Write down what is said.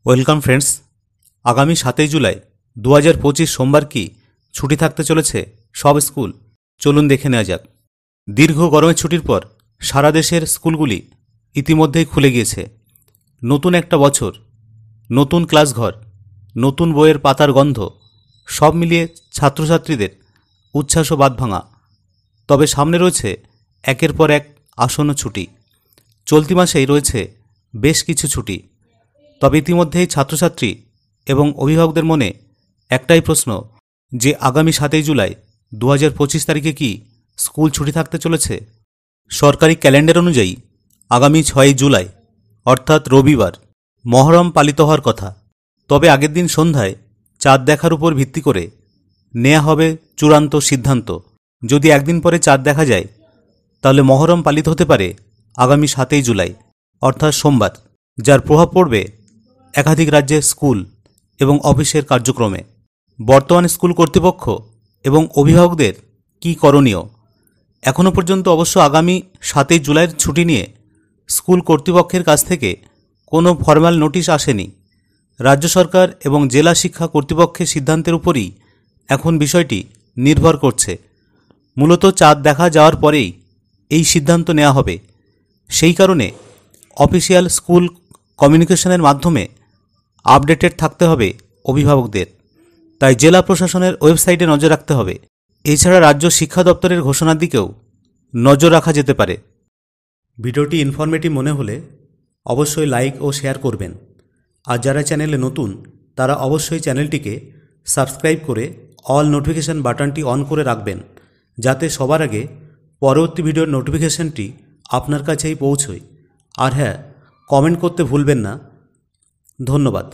Welcome friends. আগামী 7 জুলাই 2025 সোমবার কি ছুটি থাকতে চলেছে সব স্কুল? চলুন দেখে নেওয়া যাক। দীর্ঘ গরমের ছুটির পর সারা দেশের স্কুলগুলি ইতিমধ্যেই খুলে গিয়েছে। নতুন একটা বছর, নতুন ক্লাসঘর, নতুন বইয়ের পাতার গন্ধ, সব মিলিয়ে ছাত্রছাত্রীদের উচ্ছ্বাস ও বাঁধভাঙা। তবে সামনে রয়েছে একের পর এক আসন্ন ছুটি। চলতি মাসেই রয়েছে বেশ কিছু ছুটি। তবে ইতিমধ্যেই ছাত্রছাত্রী এবং অভিভাবকদের মনে একটাই প্রশ্ন যে আগামী 7 জুলাই 2025 তারিখে কি স্কুল ছুটি থাকতে চলেছে? সরকারি ক্যালেন্ডার অনুযায়ী আগামী 6 জুলাই অর্থাৎ রবিবার মহরম পালিত হওয়ার কথা। তবে আগের দিন সন্ধ্যায় চাঁদ দেখার উপর ভিত্তি করে নেওয়া হবে চূড়ান্ত সিদ্ধান্ত। যদি একদিন পরে চাঁদ দেখা যায় তাহলে মহরম পালিত হতে পারে আগামী 7 জুলাই অর্থাৎ সোমবার, যার প্রভাব পড়বে একাধিক রাজ্যের স্কুল এবং অফিসের কার্যক্রমে। বর্তমান স্কুল কর্তৃপক্ষ এবং অভিভাবকদের কি করণীয়? এখনও পর্যন্ত অবশ্য আগামী 7 জুলাইয়ের ছুটি নিয়ে স্কুল কর্তৃপক্ষের কাছ থেকে কোনো ফরমাল নোটিশ আসেনি। রাজ্য সরকার এবং জেলা শিক্ষা কর্তৃপক্ষের সিদ্ধান্তের উপরই এখন বিষয়টি নির্ভর করছে। মূলত চাঁদ দেখা যাওয়ার পরেই এই সিদ্ধান্ত নেওয়া হবে। সেই কারণে অফিসিয়াল স্কুল কমিউনিকেশনের মাধ্যমে আপডেটেড থাকতে হবে অভিভাবকদের। তাই জেলা প্রশাসনের ওয়েবসাইটে নজর রাখতে হবে। এছাড়া রাজ্য শিক্ষা দপ্তরের ঘোষণার দিকেও নজর রাখা যেতে পারে। ভিডিওটি ইনফরমেটিভ মনে হলে অবশ্যই লাইক ও শেয়ার করবেন। আর যারা চ্যানেলে নতুন তারা অবশ্যই চ্যানেলটিকে সাবস্ক্রাইব করে অল নোটিফিকেশান বাটনটি অন করে রাখবেন, যাতে সবার আগে পরবর্তী ভিডিওর নোটিফিকেশানটি আপনার কাছেই পৌঁছয়। আর হ্যাঁ, কমেন্ট করতে ভুলবেন না। ধন্যবাদ।